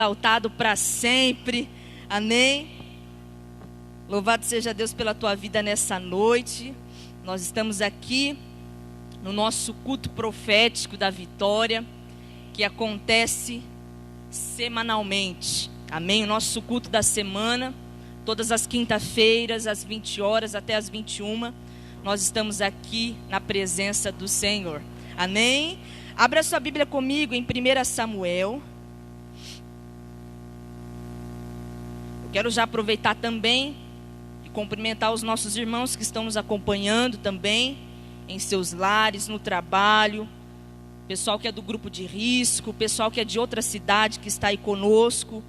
exaltado para sempre, amém? Louvado seja Deus pela tua vida nessa noite. Nós estamos aqui no nosso culto profético da vitória, que acontece semanalmente, amém? O nosso culto da semana, todas as quinta-feiras, às 20 horas até às 21, nós estamos aqui na presença do Senhor, amém? Abra sua Bíblia comigo em 1 Samuel. Quero já aproveitar também e cumprimentar os nossos irmãos que estão nos acompanhando também, em seus lares, no trabalho, pessoal que é do grupo de risco, pessoal que é de outra cidade que está aí conosco,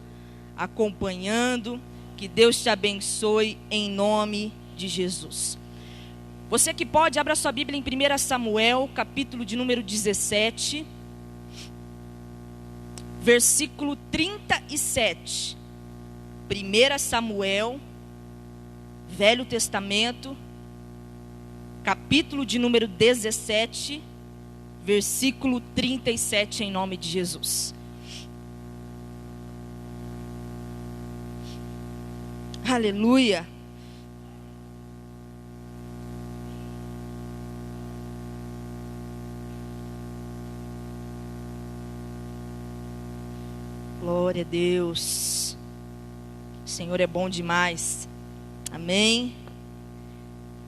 acompanhando. Que Deus te abençoe em nome de Jesus. Você que pode, abra sua Bíblia em 1 Samuel, capítulo de número 17, versículo 37. 1 Samuel, Velho Testamento, capítulo de número 17, versículo 37, em nome de Jesus. Aleluia. Glória a Deus. O Senhor é bom demais. Amém.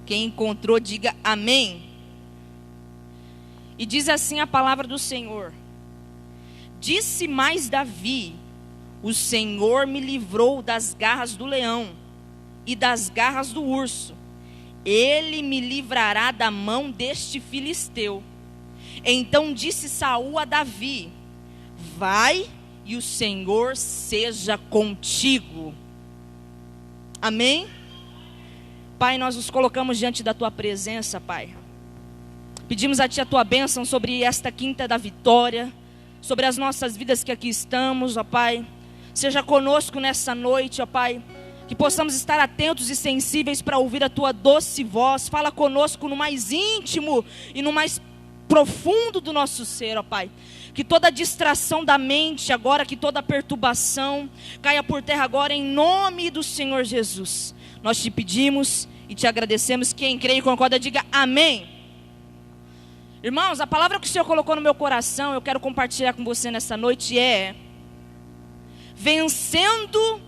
Quem encontrou, diga amém. E diz assim a palavra do Senhor: disse mais Davi: o Senhor me livrou das garras do leão e das garras do urso. Ele me livrará da mão deste filisteu. Então disse Saul a Davi: vai, e o Senhor seja contigo. Amém? Pai, nós nos colocamos diante da tua presença, Pai. Pedimos a ti a tua bênção sobre esta quinta da vitória, sobre as nossas vidas que aqui estamos, ó Pai. Seja conosco nessa noite, ó Pai. Que possamos estar atentos e sensíveis para ouvir a tua doce voz. Fala conosco no mais íntimo e no mais profundo do nosso ser, ó Pai. Que toda distração da mente agora, que toda perturbação caia por terra agora em nome do Senhor Jesus. Nós te pedimos e te agradecemos. Quem crê e concorda, diga amém. Irmãos, a palavra que o Senhor colocou no meu coração, eu quero compartilhar com você nessa noite é: vencendo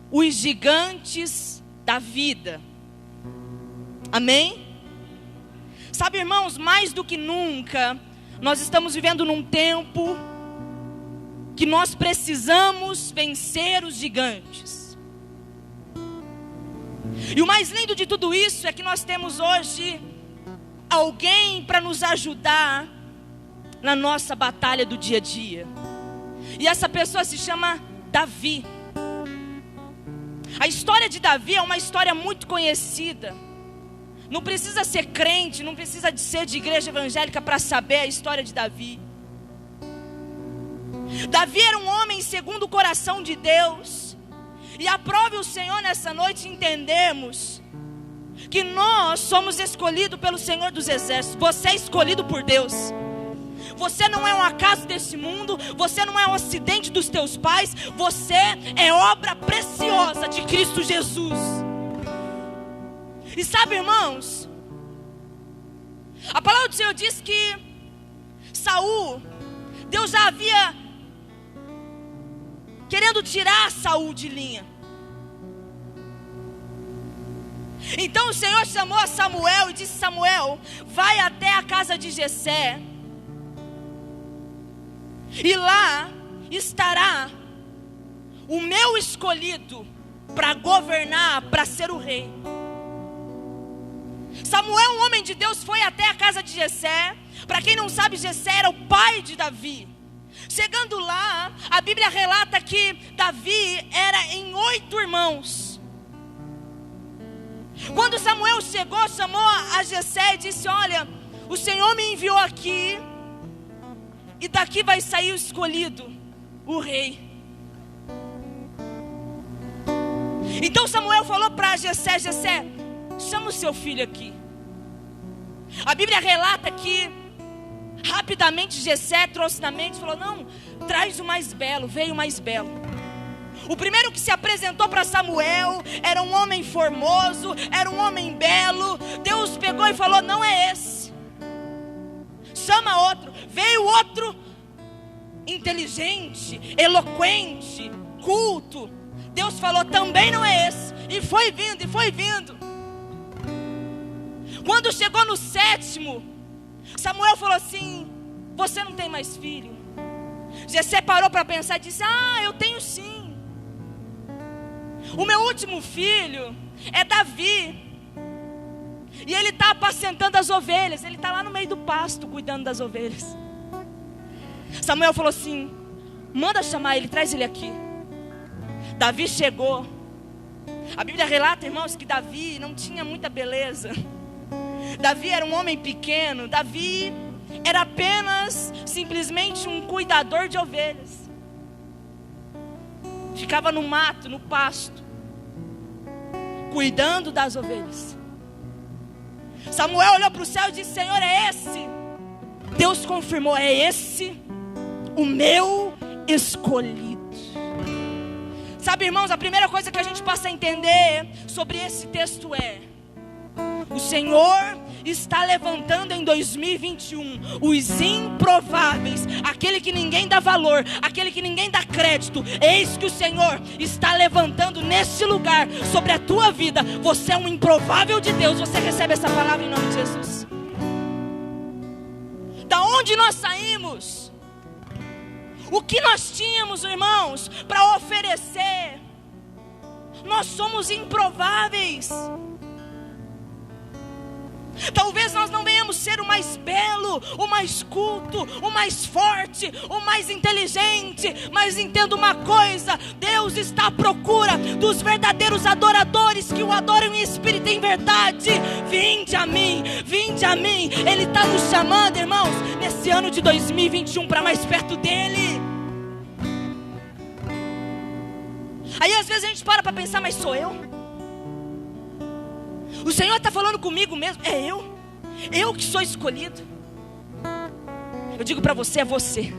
os gigantes da vida. Amém? Sabe, irmãos, mais do que nunca, nós estamos vivendo num tempo que nós precisamos vencer os gigantes. E o mais lindo de tudo isso é que nós temos hoje alguém para nos ajudar na nossa batalha do dia a dia. E essa pessoa se chama Davi. A história de Davi é uma história muito conhecida. Não precisa ser crente, não precisa de ser de igreja evangélica para saber a história de Davi. Davi era um homem segundo o coração de Deus. E aprove o Senhor nessa noite entendermos que nós somos escolhidos pelo Senhor dos Exércitos. Você é escolhido por Deus. Você não é um acaso desse mundo. Você não é um acidente dos teus pais. Você é obra preciosa de Cristo Jesus. E sabe, irmãos, a palavra do Senhor diz que Saul, Deus já havia querendo tirar Saul de linha. Então o Senhor chamou a Samuel e disse: Samuel, vai até a casa de Jessé, e lá estará o meu escolhido para governar, para ser o rei. Samuel, um homem de Deus, foi até a casa de Jessé. Para quem não sabe, Jessé era o pai de Davi. Chegando lá, a Bíblia relata que Davi era em 8 irmãos. Quando Samuel chegou, chamou a Jessé e disse: olha, o Senhor me enviou aqui, e daqui vai sair o escolhido, o rei. Então Samuel falou para Jessé: Jessé, chama o seu filho aqui. A Bíblia relata que rapidamente Jessé trouxe na mente e falou: não, traz o mais belo, veio o mais belo. O primeiro que se apresentou para Samuel era um homem formoso, era um homem belo. Deus pegou e falou: não é esse, chama outro. Veio outro inteligente, eloquente, culto. Deus falou: também não é esse. E foi vindo, e foi vindo. Quando chegou no 7º, Samuel falou assim: você não tem mais filho. Jessé parou para pensar e disse: eu tenho sim. O meu último filho é Davi. E ele está apacentando as ovelhas. Ele está lá no meio do pasto, cuidando das ovelhas. Samuel falou assim: manda chamar ele, traz ele aqui. Davi chegou. A Bíblia relata, irmãos, que Davi não tinha muita beleza. Davi era um homem pequeno. Davi era apenas, simplesmente um cuidador de ovelhas. Ficava no mato, no pasto, cuidando das ovelhas. Samuel olhou para o céu e disse: Senhor, é esse? Deus confirmou: é esse o meu escolhido. Sabe, irmãos, a primeira coisa que a gente passa a entender sobre esse texto é: o Senhor está levantando em 2021 os improváveis, aquele que ninguém dá valor, aquele que ninguém dá crédito. Eis que o Senhor está levantando neste lugar sobre a tua vida. Você é um improvável de Deus. Você recebe essa palavra em nome de Jesus. Da onde nós saímos? O que nós tínhamos, irmãos, para oferecer? Nós somos improváveis. Talvez nós não venhamos ser o mais belo, o mais culto, o mais forte, o mais inteligente. Mas entenda uma coisa: Deus está à procura dos verdadeiros adoradores que o adoram em espírito e em verdade. Vinde a mim, vinde a mim. Ele está nos chamando, irmãos, nesse ano de 2021 para mais perto dele. Aí às vezes a gente para pensar: mas sou eu? O Senhor está falando comigo mesmo? É eu que sou escolhido. Eu digo para você: é você.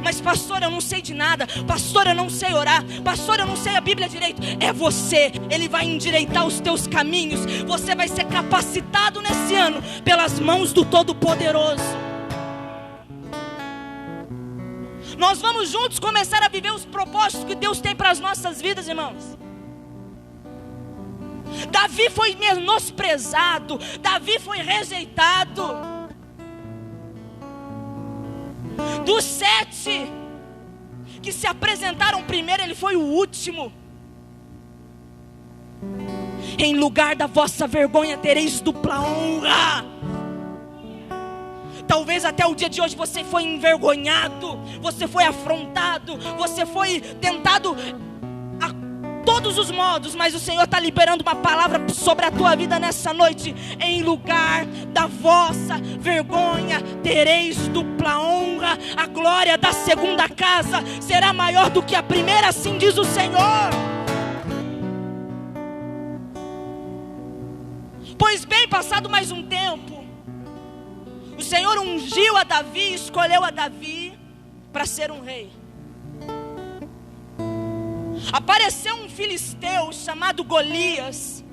Mas pastor, eu não sei de nada. Pastor, eu não sei orar. Pastor, eu não sei a Bíblia direito. É você. Ele vai endireitar os teus caminhos. Você vai ser capacitado nesse ano pelas mãos do Todo-Poderoso. Nós vamos juntos começar a viver os propósitos que Deus tem para as nossas vidas, irmãos. Davi foi menosprezado, Davi foi rejeitado. Dos 7 que se apresentaram primeiro, ele foi o último. Em lugar da vossa vergonha tereis dupla honra. Talvez até o dia de hoje você foi envergonhado, você foi afrontado, você foi tentado todos os modos, mas o Senhor está liberando uma palavra sobre a tua vida nessa noite. Em lugar da vossa vergonha tereis dupla honra. A glória da segunda casa será maior do que a primeira, assim diz o Senhor. Pois bem, passado mais um tempo, o Senhor ungiu a Davi, escolheu a Davi para ser um rei. Apareceu um filisteu chamado Golias.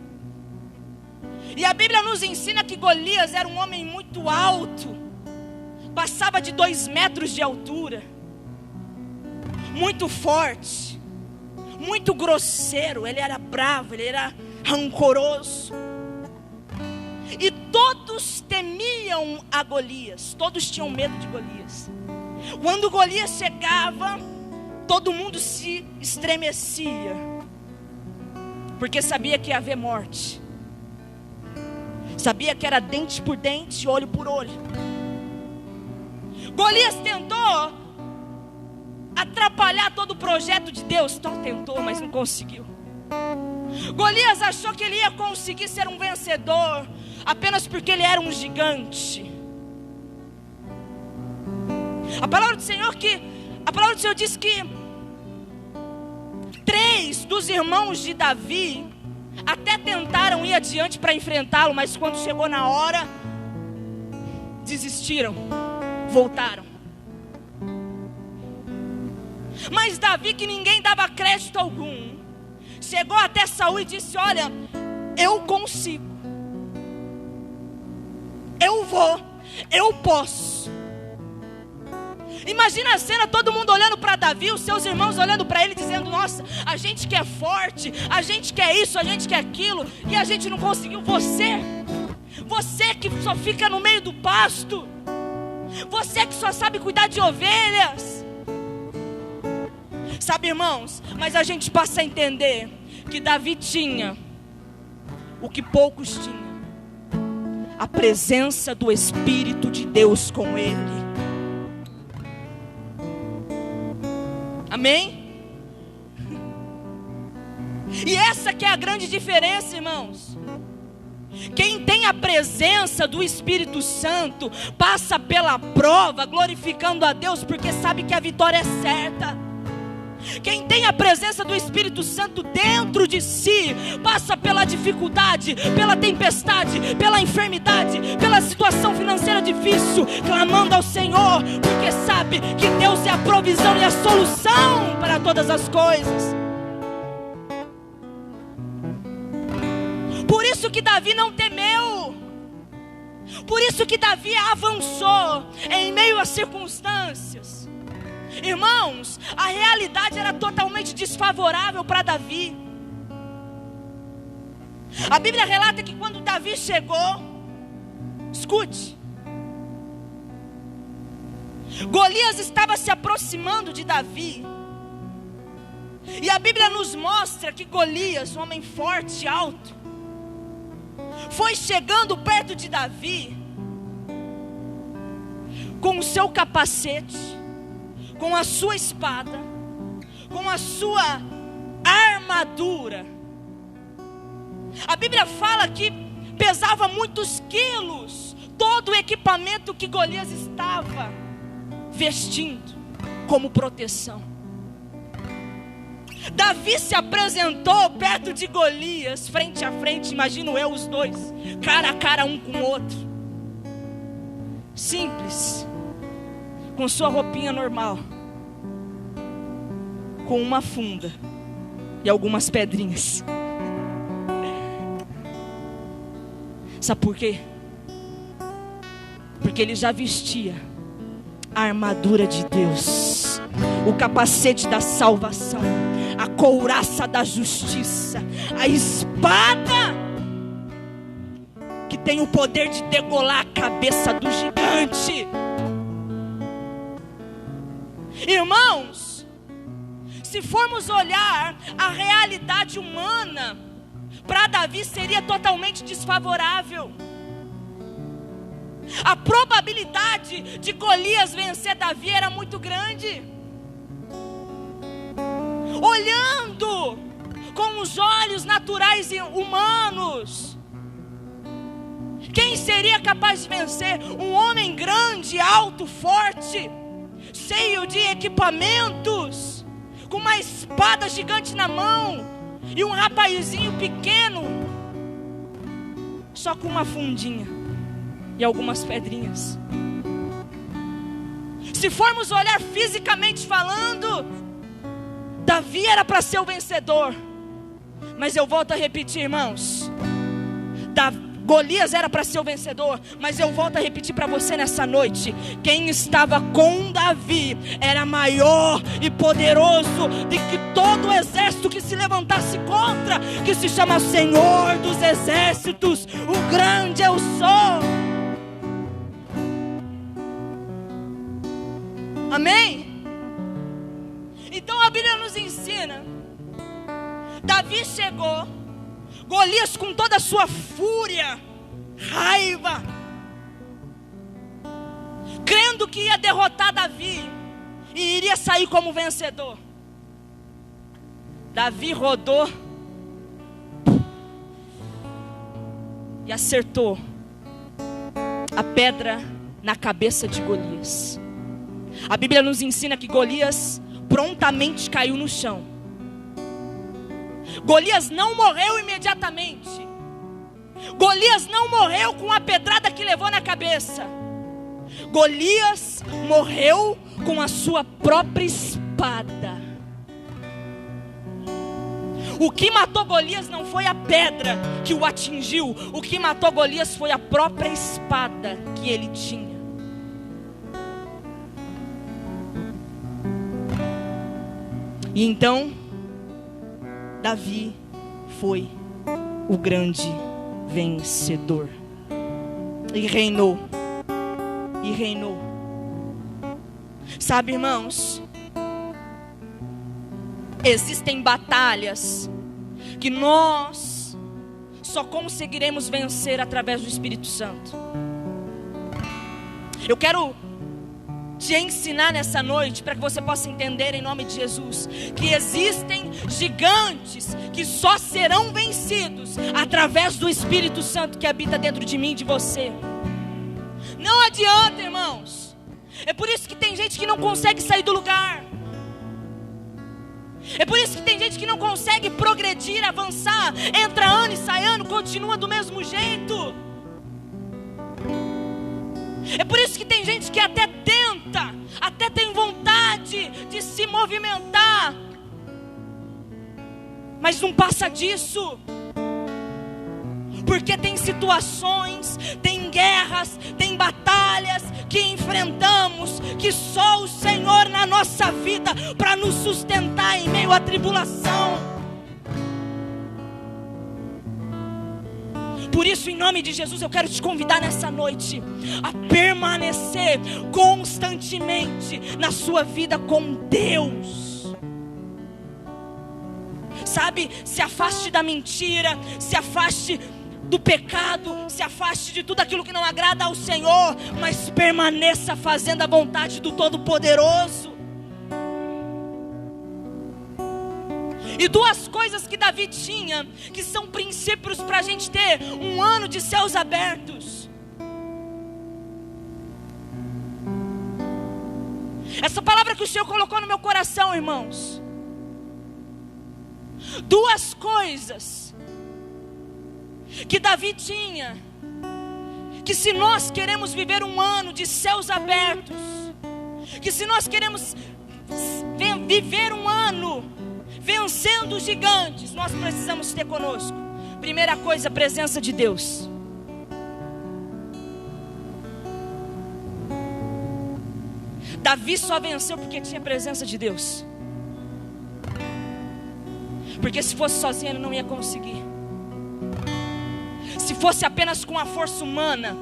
E a Bíblia nos ensina que Golias era um homem muito alto. Passava de 2 metros de altura. Muito forte. Muito grosseiro. Ele era bravo, ele era rancoroso. E todos temiam a Golias. Todos tinham medo de Golias. Quando Golias chegava, todo mundo se estremecia, porque sabia que ia haver morte. Sabia que era dente por dente, olho por olho. Golias tentou atrapalhar todo o projeto de Deus. Tentou, mas não conseguiu. Golias achou que ele ia conseguir ser um vencedor apenas porque ele era um gigante. A palavra do Senhor diz que 3 dos irmãos de Davi até tentaram ir adiante para enfrentá-lo, mas quando chegou na hora, desistiram, voltaram. Mas Davi, que ninguém dava crédito algum, chegou até Saul e disse: olha, eu consigo, eu vou, eu posso. Imagina a cena, todo mundo olhando para Davi, os seus irmãos olhando para ele, dizendo: nossa, a gente quer forte, a gente quer isso, a gente quer aquilo, e a gente não conseguiu. Você que só fica no meio do pasto, você que só sabe cuidar de ovelhas. Sabe, irmãos, mas a gente passa a entender que Davi tinha o que poucos tinham: a presença do Espírito de Deus com ele. Amém? E essa que é a grande diferença, irmãos. Quem tem a presença do Espírito Santo passa pela prova glorificando a Deus, porque sabe que a vitória é certa. Quem tem a presença do Espírito Santo dentro de si passa pela dificuldade, pela tempestade, pela enfermidade, pela situação financeira difícil, clamando ao Senhor, porque sabe que Deus é a provisão e a solução para todas as coisas. Por isso que Davi não temeu, por isso que Davi avançou em meio às circunstâncias. Irmãos, a realidade era totalmente desfavorável para Davi. A Bíblia relata que quando Davi chegou, escute, Golias estava se aproximando de Davi. E a Bíblia nos mostra que Golias, um homem forte e alto, foi chegando perto de Davi com o seu capacete, com a sua espada, com a sua armadura. A Bíblia fala que pesava muitos quilos todo o equipamento que Golias estava vestindo como proteção. Davi se apresentou perto de Golias, frente a frente, imagino eu os dois, cara a cara um com o outro, simples, com sua roupinha normal, com uma funda e algumas pedrinhas. Sabe por quê? Porque ele já vestia a armadura de Deus, o capacete da salvação, a couraça da justiça, a espada que tem o poder de degolar a cabeça do gigante. Irmãos, se formos olhar a realidade humana, para Davi seria totalmente desfavorável. A probabilidade de Golias vencer Davi era muito grande. Olhando com os olhos naturais e humanos, quem seria capaz de vencer? Um homem grande, alto, forte, cheio de equipamentos, com uma espada gigante na mão, e um rapazinho pequeno, só com uma fundinha e algumas pedrinhas. Se formos olhar fisicamente falando, Davi era para ser o vencedor. Mas eu volto a repetir, irmãos, Golias era para ser o vencedor. Mas eu volto a repetir para você nessa noite: quem estava com Davi era maior e poderoso do que todo o exército que se levantasse contra, que se chama Senhor dos Exércitos, o grande eu sou. Amém? Então a Bíblia nos ensina, Davi chegou, Golias com toda a sua fúria, raiva, crendo que ia derrotar Davi e iria sair como vencedor. Davi rodou e acertou a pedra na cabeça de Golias. A Bíblia nos ensina que Golias prontamente caiu no chão. Golias não morreu imediatamente. Golias não morreu com a pedrada que levou na cabeça. Golias morreu com a sua própria espada espada. O que matou Golias não foi a pedra que o atingiu. O que matou Golias foi a própria espada que ele tinha. E então, Davi foi o grande vencedor. E reinou. E reinou. Sabe, irmãos, existem batalhas que nós só conseguiremos vencer através do Espírito Santo. Eu quero te ensinar nessa noite, para que você possa entender em nome de Jesus, que existem gigantes que só serão vencidos através do Espírito Santo que habita dentro de mim e de você. Não adianta, irmãos. É por isso que tem gente que não consegue sair do lugar. É por isso que tem gente que não consegue progredir, avançar. Entra ano e sai ano, continua do mesmo jeito. É por isso que tem gente que até tenta, até tem vontade de se movimentar, mas não passa disso. Porque tem situações, tem guerras, tem batalhas que enfrentamos, que só o Senhor na nossa vida para nos sustentar em meio à tribulação. Por isso, em nome de Jesus, eu quero te convidar nessa noite a permanecer constantemente na sua vida com Deus. Sabe, se afaste da mentira, se afaste do pecado, se afaste de tudo aquilo que não agrada ao Senhor, mas permaneça fazendo a vontade do Todo-Poderoso. E duas coisas que Davi tinha, que são princípios para a gente ter um ano de céus abertos. Essa palavra que o Senhor colocou no meu coração, irmãos. Duas coisas que Davi tinha, que se nós queremos viver um ano de céus abertos, que se nós queremos viver um ano vencendo os gigantes, nós precisamos ter conosco. Primeira coisa, a presença de Deus. Davi só venceu porque tinha a presença de Deus. Porque se fosse sozinho ele não ia conseguir. Se fosse apenas com a força humana,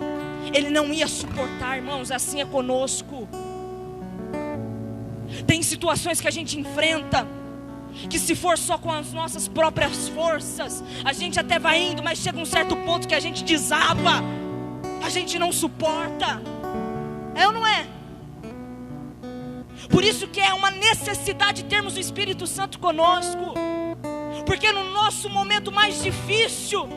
ele não ia suportar, irmãos. Assim é conosco. Tem situações que a gente enfrenta, que se for só com as nossas próprias forças, a gente até vai indo, mas chega um certo ponto que a gente desaba, a gente não suporta. É ou não é? Por isso que é uma necessidade termos o Espírito Santo conosco, porque no nosso momento mais difícil,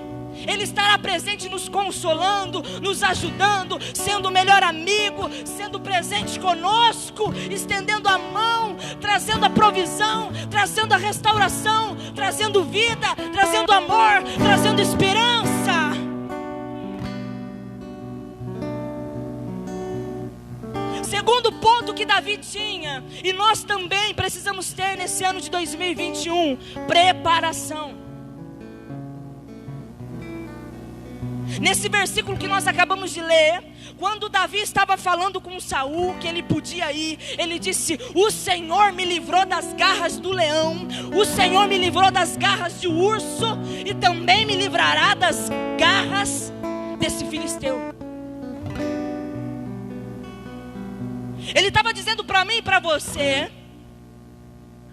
Ele estará presente nos consolando, nos ajudando, sendo o melhor amigo, sendo presente conosco, estendendo a mão, trazendo a provisão, trazendo a restauração, trazendo vida, trazendo amor, trazendo esperança. Segundo ponto que Davi tinha, e nós também precisamos ter nesse ano de 2021, preparação. Nesse versículo que nós acabamos de ler, quando Davi estava falando com Saul que ele podia ir, ele disse: o Senhor me livrou das garras do leão, o Senhor me livrou das garras de urso, e também me livrará das garras desse filisteu. Ele estava dizendo para mim e para você: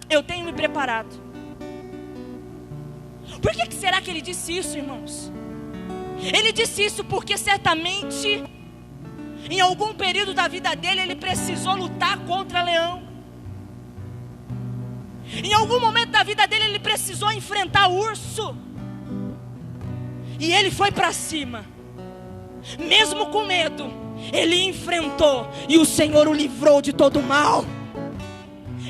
eu tenho me preparado. Por que será que ele disse isso, irmãos? Ele disse isso porque certamente em algum período da vida dele ele precisou lutar contra leão. Em algum momento da vida dele ele precisou enfrentar urso. E ele foi para cima, mesmo com medo. Ele enfrentou e o Senhor o livrou de todo o mal.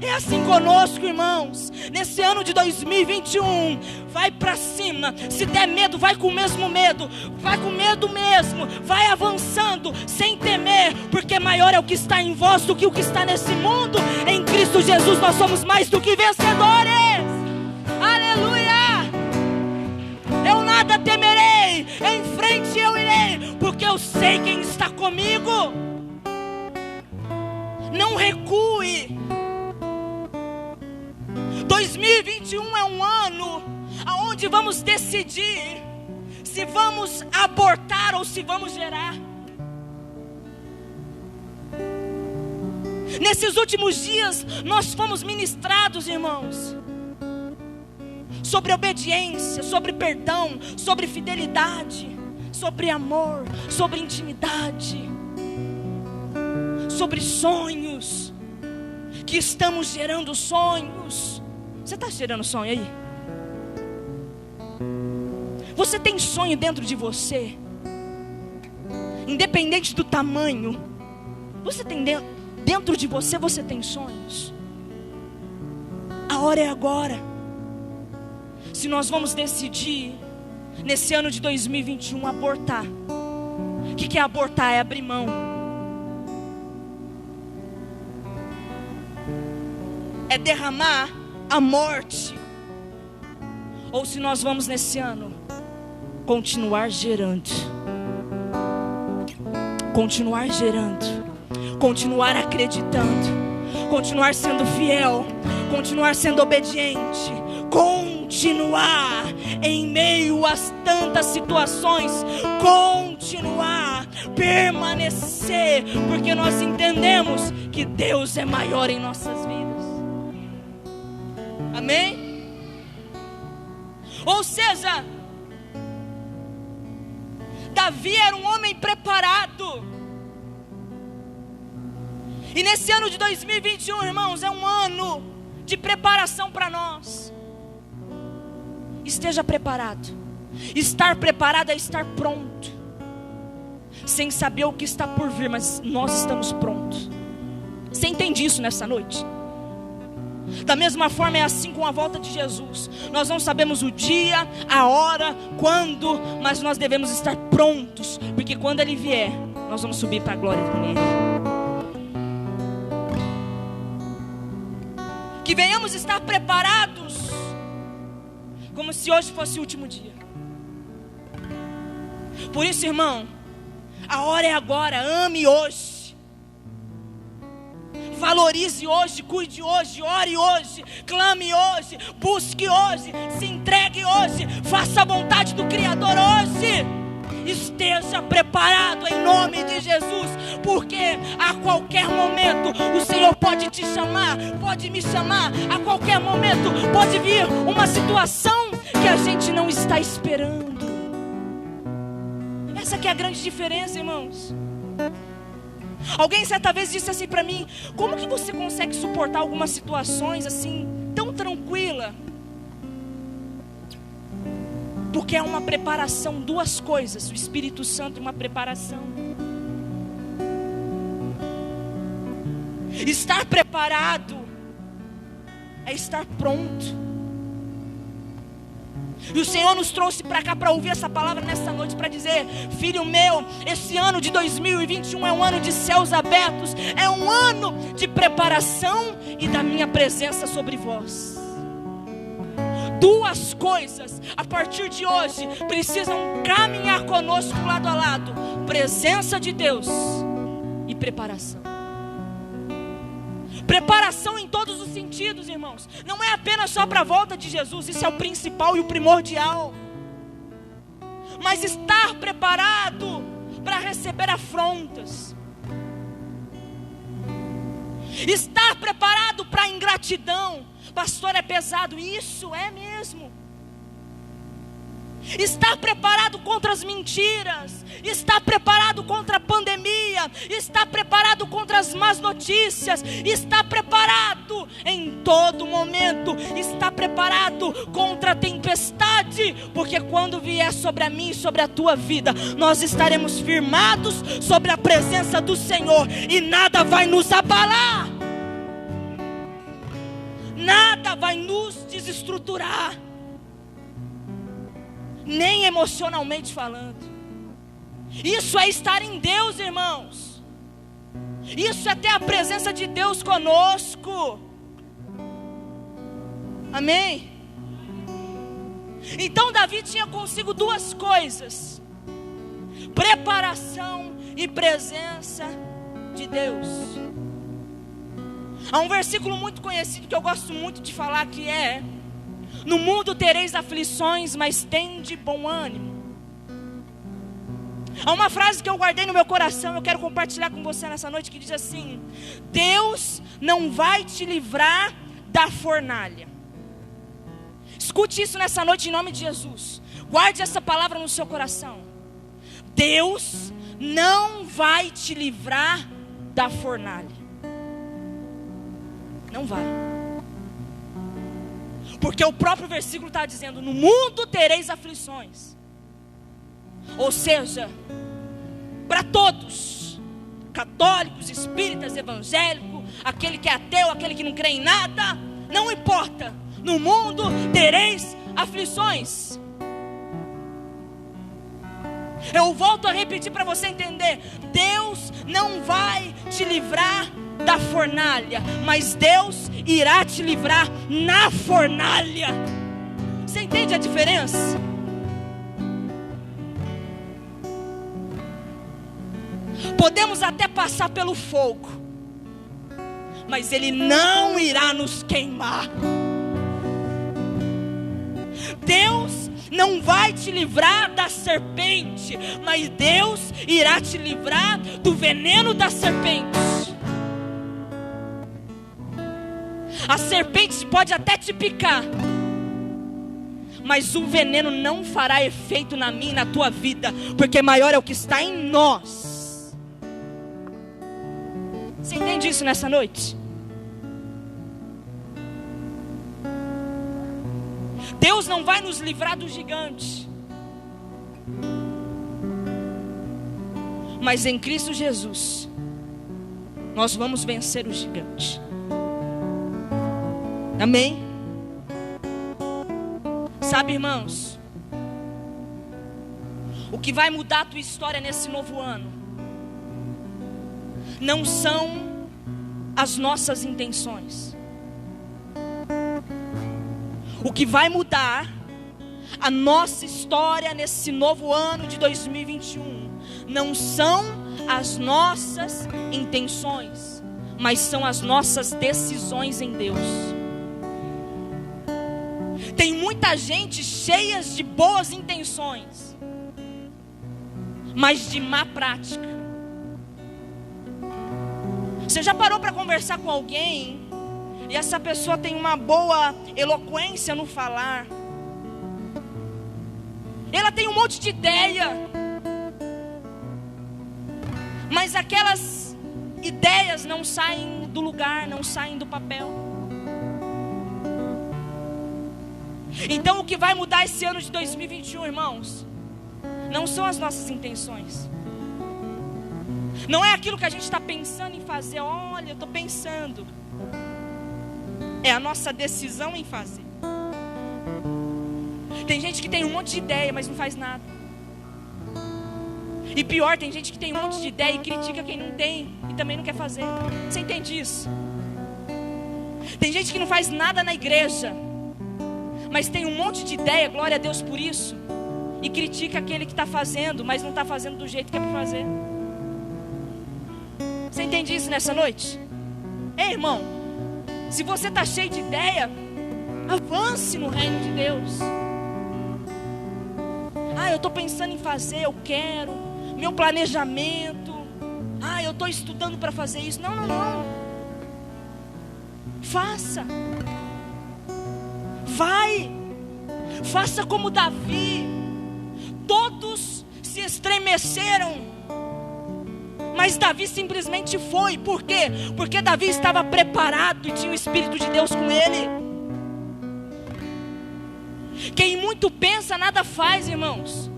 É assim conosco, irmãos. Nesse ano de 2021, vai para cima. Se der medo, vai com o mesmo medo. Vai com medo mesmo. Vai avançando, sem temer. Porque maior é o que está em vós do que o que está nesse mundo. Em Cristo Jesus nós somos mais do que vencedores. Aleluia! Eu nada temerei. Em frente eu irei. Porque eu sei quem está comigo. Não recue. 2021 é um ano onde vamos decidir se vamos abortar ou se vamos gerar. Nesses últimos dias nós fomos ministrados, irmãos, sobre obediência, sobre perdão, sobre fidelidade, sobre amor, sobre intimidade, sobre sonhos, que estamos gerando sonhos. Você está gerando sonho aí? Você tem sonho dentro de você? Independente do tamanho, você tem dentro de você, você tem sonhos. A hora é agora. Se nós vamos decidir nesse ano de 2021 abortar. O que é abortar? É abrir mão. É derramar a morte. Ou se nós vamos nesse ano continuar gerando, continuar gerando, continuar acreditando, continuar sendo fiel, continuar sendo obediente, continuar em meio a tantas situações, continuar, permanecer, porque nós entendemos que Deus é maior em nossas vidas. Amém? Ou seja, Davi era um homem preparado. E nesse ano de 2021, irmãos, é um ano de preparação para nós. Esteja preparado. Estar preparado é estar pronto, sem saber o que está por vir, mas nós estamos prontos. Você entende isso nessa noite? Da mesma forma é assim com a volta de Jesus. Nós não sabemos o dia, a hora, quando, mas nós devemos estar prontos, porque quando Ele vier, nós vamos subir para a glória com Ele. Que venhamos estar preparados, como se hoje fosse o último dia. Por isso, irmão, a hora é agora. Ame hoje. Valorize hoje, cuide hoje, ore hoje, clame hoje, busque hoje, se entregue hoje, faça a vontade do Criador hoje. Esteja preparado em nome de Jesus, porque a qualquer momento o Senhor pode te chamar, pode me chamar, a qualquer momento pode vir uma situação que a gente não está esperando. Essa que é a grande diferença, irmãos. Alguém certa vez disse assim para mim: como que você consegue suportar algumas situações assim, tão tranquila? Porque é uma preparação, duas coisas. O Espírito Santo é uma preparação. Estar preparado é estar pronto. E o Senhor nos trouxe para cá para ouvir essa palavra nessa noite, para dizer: filho meu, esse ano de 2021 é um ano de céus abertos, é um ano de preparação e da minha presença sobre vós. Duas coisas a partir de hoje precisam caminhar conosco lado a lado: presença de Deus e preparação. Preparação em todos os sentidos, irmãos. Não é apenas só para a volta de Jesus, isso é o principal e o primordial. Mas estar preparado para receber afrontas. Estar preparado para a ingratidão. Pastor, é pesado. Isso é mesmo. Estar preparado contra as mentiras, estar preparado contra a pandemia, estar preparado contra as más notícias, estar preparado em todo momento, estar preparado contra a tempestade, porque quando vier sobre a mim e sobre a tua vida, nós estaremos firmados sobre a presença do Senhor e nada vai nos abalar. Nada vai nos desestruturar, nem emocionalmente falando. Isso é estar em Deus, irmãos. Isso é ter a presença de Deus conosco. Amém? Então Davi tinha consigo duas coisas: preparação e presença de Deus. Há um versículo muito conhecido que eu gosto muito de falar, que é: no mundo tereis aflições, mas tende bom ânimo. Há uma frase que eu guardei no meu coração, eu quero compartilhar com você nessa noite, que diz assim: Deus não vai te livrar da fornalha. Escute isso nessa noite em nome de Jesus. Guarde essa palavra no seu coração. Deus não vai te livrar da fornalha. Não vai. Porque o próprio versículo está dizendo: no mundo tereis aflições. Ou seja, para todos, católicos, espíritas, evangélicos, aquele que é ateu, aquele que não crê em nada, não importa, no mundo tereis aflições. Eu volto a repetir para você entender: Deus não vai te livrar da fornalha, mas Deus irá te livrar na fornalha. Você entende a diferença? Podemos até passar pelo fogo, mas Ele não irá nos queimar. Deus não vai te livrar da serpente, mas Deus irá te livrar do veneno da serpente. A serpente pode até te picar, mas o veneno não fará efeito na minha e na tua vida, porque maior é o que está em nós. Você entende isso nessa noite? Deus não vai nos livrar do gigante, mas em Cristo Jesus nós vamos vencer o gigante. Amém? Sabe, irmãos, o que vai mudar a tua história nesse novo ano não são as nossas intenções. O que vai mudar a nossa história nesse novo ano de 2021 não são as nossas intenções, mas são as nossas decisões em Deus. Tem muita gente cheia de boas intenções, mas de má prática. Você já parou para conversar com alguém e essa pessoa tem uma boa eloquência no falar? Ela tem um monte de ideia, mas aquelas ideias não saem do lugar, não saem do papel. Então o que vai mudar esse ano de 2021, irmãos, não são as nossas intenções. Não é aquilo que a gente está pensando em fazer. Olha, eu estou pensando. É a nossa decisão em fazer. Tem gente que tem um monte de ideia, mas não faz nada. E pior, tem gente que tem um monte de ideia e critica quem não tem e também não quer fazer. Você entende isso? Tem gente que não faz nada na igreja, mas tem um monte de ideia, glória a Deus por isso, e critica aquele que está fazendo, mas não está fazendo do jeito que é para fazer. Você entende isso nessa noite? Ei, irmão, se você está cheio de ideia, avance no reino de Deus. Eu estou pensando em fazer, eu quero, meu planejamento. Eu estou estudando para fazer isso. Não. Faça. Vai. Faça como Davi. Todos se estremeceram, mas Davi simplesmente foi. Por quê? Porque Davi estava preparado e tinha o Espírito de Deus com ele. Quem muito pensa, nada faz, irmãos.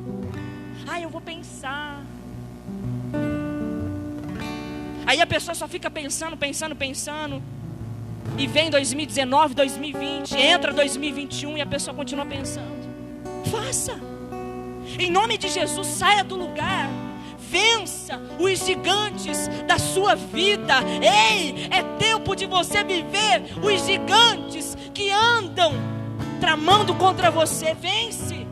Eu vou pensar. Aí a pessoa só fica pensando. E vem 2019, 2020, entra 2021 e a pessoa continua pensando. Faça. Em nome de Jesus, saia do lugar. Vença os gigantes da sua vida. Ei, é tempo de você viver os gigantes que andam tramando contra você. Vence.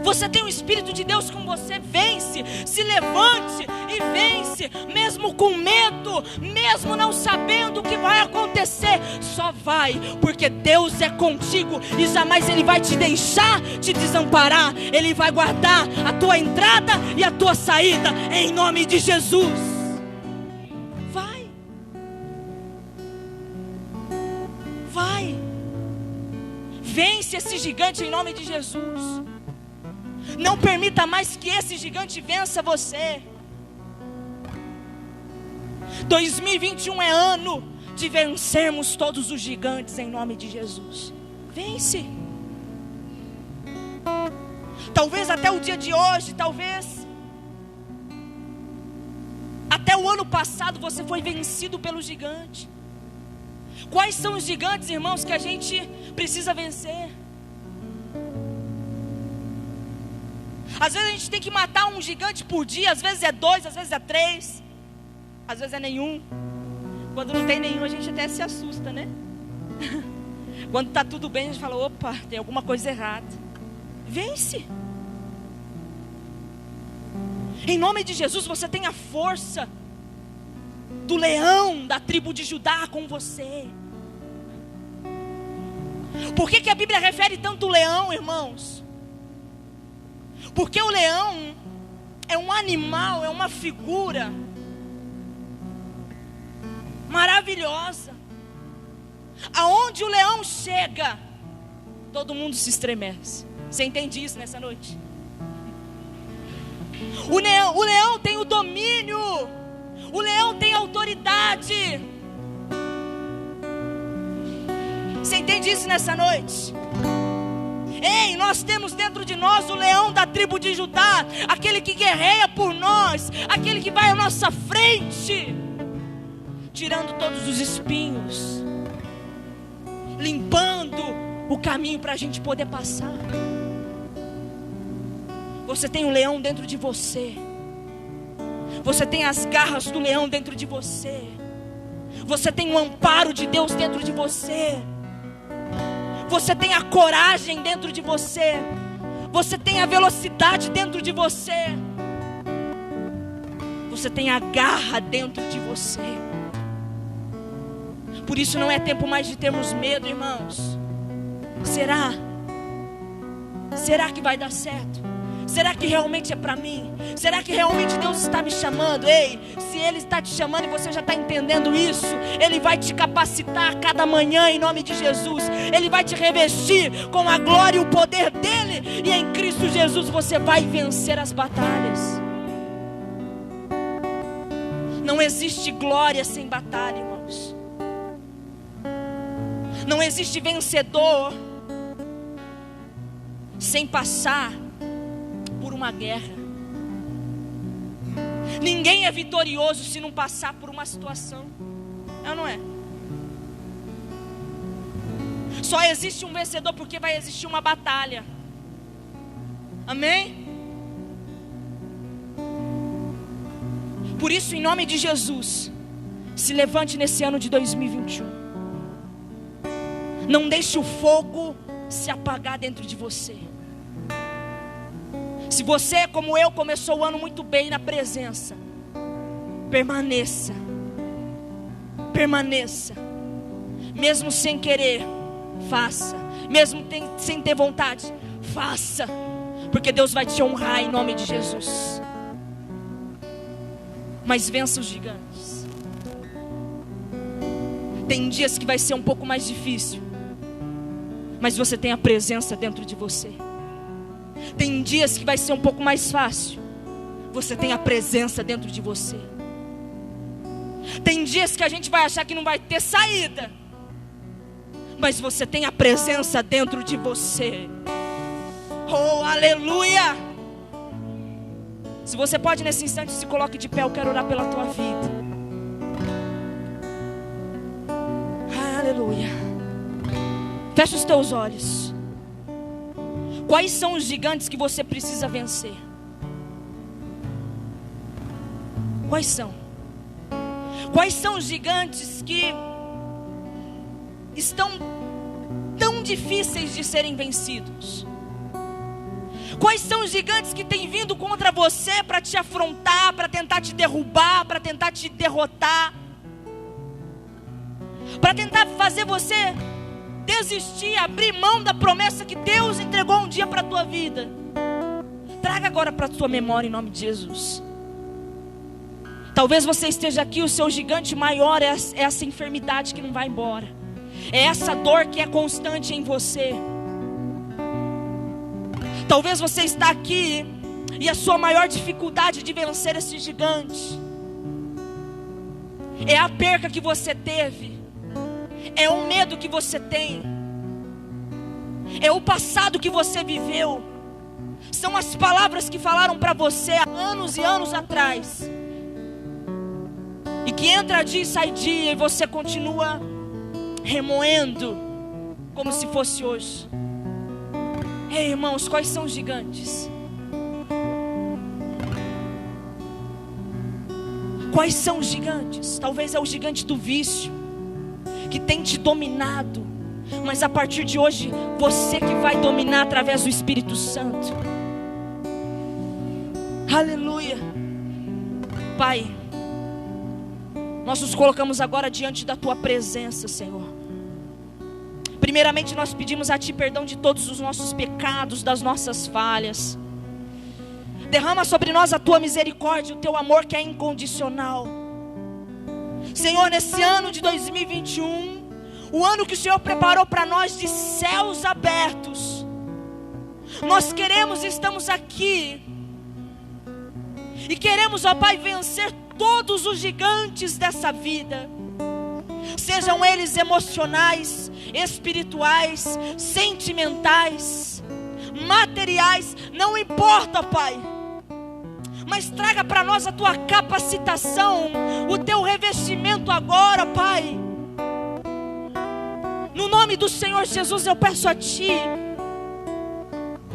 Você tem o Espírito de Deus com você. Vence, se levante e vence. Mesmo com medo, mesmo não sabendo o que vai acontecer, só vai, porque Deus é contigo e jamais Ele vai te deixar te desamparar. Ele vai guardar a tua entrada e a tua saída, em nome de Jesus. Vai. Vai. Vence esse gigante em nome de Jesus. Não permita mais que esse gigante vença você. 2021 é ano de vencermos todos os gigantes em nome de Jesus. Vence. Talvez até o dia de hoje, talvez até o ano passado você foi vencido pelo gigante. Quais são os gigantes, irmãos, que a gente precisa vencer? Às vezes a gente tem que matar um gigante por dia. Às vezes é 2, às vezes é 3, às vezes é nenhum. Quando não tem nenhum a gente até se assusta, né? Quando está tudo bem a gente fala, opa, tem alguma coisa errada. Vence. Em nome de Jesus, você tem a força do leão da tribo de Judá com você. Por que a Bíblia refere tanto o leão, irmãos? Porque o leão é um animal, é uma figura maravilhosa. Aonde o leão chega, todo mundo se estremece. Você entende isso nessa noite? O leão tem o domínio. O leão tem autoridade. Você entende isso nessa noite? Ei, nós temos dentro de nós o leão da tribo de Judá, aquele que guerreia por nós, aquele que vai à nossa frente, tirando todos os espinhos, limpando o caminho para a gente poder passar. Você tem um leão dentro de você. Você tem as garras do leão dentro de você. Você tem o amparo de Deus dentro de você. Você tem a coragem dentro de você. Você tem a velocidade dentro de você. Você tem a garra dentro de você. Por isso não é tempo mais de termos medo, irmãos. Será? Será que vai dar certo? Será que realmente é para mim? Será que realmente Deus está me chamando? Ei, se Ele está te chamando e você já está entendendo isso, Ele vai te capacitar cada manhã em nome de Jesus. Ele vai te revestir com a glória e o poder dEle. E em Cristo Jesus você vai vencer as batalhas. Não existe glória sem batalha, irmãos. Não existe vencedor sem passar por uma guerra. Ninguém é vitorioso se não passar por uma situação. É ou não é? Só existe um vencedor porque vai existir uma batalha. Amém? Por isso, em nome de Jesus, se levante nesse ano de 2021. Não deixe o fogo se apagar dentro de você. Se você, como eu, começou o ano muito bem na presença, permaneça. Permaneça. Mesmo sem querer, faça. Mesmo sem ter vontade, faça. Porque Deus vai te honrar em nome de Jesus. Mas vença os gigantes. Tem dias que vai ser um pouco mais difícil, mas você tem a presença dentro de você. Tem dias que vai ser um pouco mais fácil, você tem a presença dentro de você. Tem dias que a gente vai achar que não vai ter saída, mas você tem a presença dentro de você. Oh, aleluia! Se você pode nesse instante, se coloque de pé. Eu quero orar pela tua vida. Aleluia. Fecha os teus olhos. Quais são os gigantes que você precisa vencer? Quais são? Quais são os gigantes que estão tão difíceis de serem vencidos? Quais são os gigantes que têm vindo contra você para te afrontar, para tentar te derrubar, para tentar te derrotar, para tentar fazer você desistir, abrir mão da promessa que Deus entregou um dia para a tua vida? Traga agora para a tua memória em nome de Jesus. Talvez você esteja aqui, o seu gigante maior é essa enfermidade que não vai embora, é essa dor que é constante em você. Talvez você está aqui e a sua maior dificuldade de vencer esse gigante é a perca que você teve, é o medo que você tem, é o passado que você viveu, são as palavras que falaram para você há anos e anos atrás, e que entra dia e sai dia, e você continua remoendo como se fosse hoje. Ei, irmãos, quais são os gigantes? Quais são os gigantes? Talvez é o gigante do vício que tem te dominado, mas a partir de hoje você que vai dominar através do Espírito Santo. Aleluia. Pai, nós nos colocamos agora diante da tua presença, Senhor. Primeiramente nós pedimos a Ti perdão de todos os nossos pecados, das nossas falhas. Derrama sobre nós a Tua misericórdia, o Teu amor que é incondicional. Senhor, nesse ano de 2021, o ano que o Senhor preparou para nós de céus abertos, nós queremos, estamos aqui e queremos, ó Pai, vencer todos os gigantes dessa vida. Sejam eles emocionais, espirituais, sentimentais, materiais, não importa, Pai. Mas traga para nós a Tua capacitação, o Teu revestimento agora, Pai. No nome do Senhor Jesus eu peço a Ti,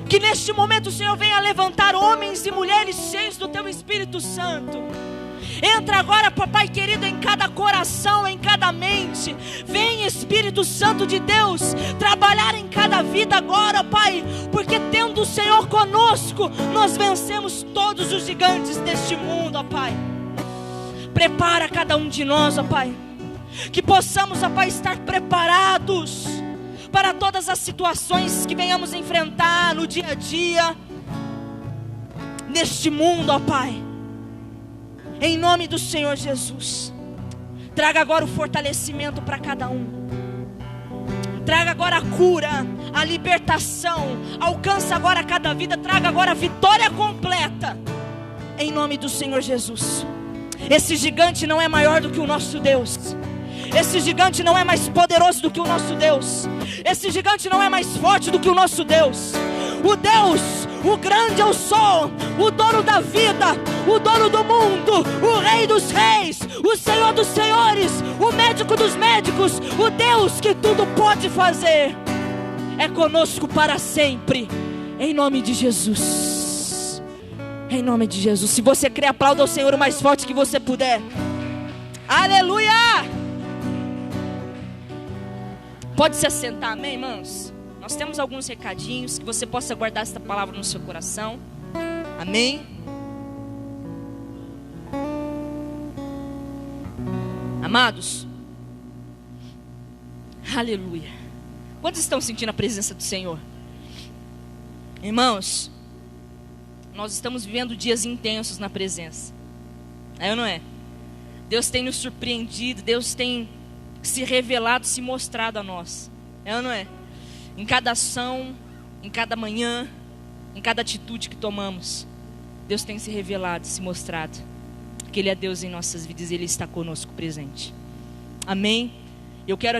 que neste momento o Senhor venha levantar homens e mulheres cheios do Teu Espírito Santo. Entra agora, papai querido, em cada coração, em cada mente. Vem, Espírito Santo de Deus, trabalhar em cada vida agora, Pai. Porque tendo o Senhor conosco, nós vencemos todos os gigantes deste mundo, ó Pai. Prepara cada um de nós, ó Pai. Que possamos, ó Pai, estar preparados para todas as situações que venhamos enfrentar no dia a dia, neste mundo, ó Pai. Em nome do Senhor Jesus, traga agora o fortalecimento para cada um. Traga agora a cura, a libertação. Alcança agora cada vida. Traga agora a vitória completa. Em nome do Senhor Jesus. Esse gigante não é maior do que o nosso Deus. Esse gigante não é mais poderoso do que o nosso Deus. Esse gigante não é mais forte do que o nosso Deus. O Deus, o grande eu sou, o dono da vida, o dono do mundo, o Rei dos reis, o Senhor dos senhores, o médico dos médicos, o Deus que tudo pode fazer, é conosco para sempre, em nome de Jesus. Em nome de Jesus. Se você crê, aplauda ao Senhor o mais forte que você puder. Aleluia! Pode se assentar, amém, irmãos? Nós temos alguns recadinhos, que você possa guardar esta palavra no seu coração. Amém? Amados, aleluia. Quantos estão sentindo a presença do Senhor? Irmãos, nós estamos vivendo dias intensos na presença. É ou não é? Deus tem nos surpreendido, Deus tem se revelado, se mostrado a nós. É ou não é? Em cada ação, em cada manhã, em cada atitude que tomamos, Deus tem se revelado, se mostrado que Ele é Deus em nossas vidas e Ele está conosco presente. Amém? Eu quero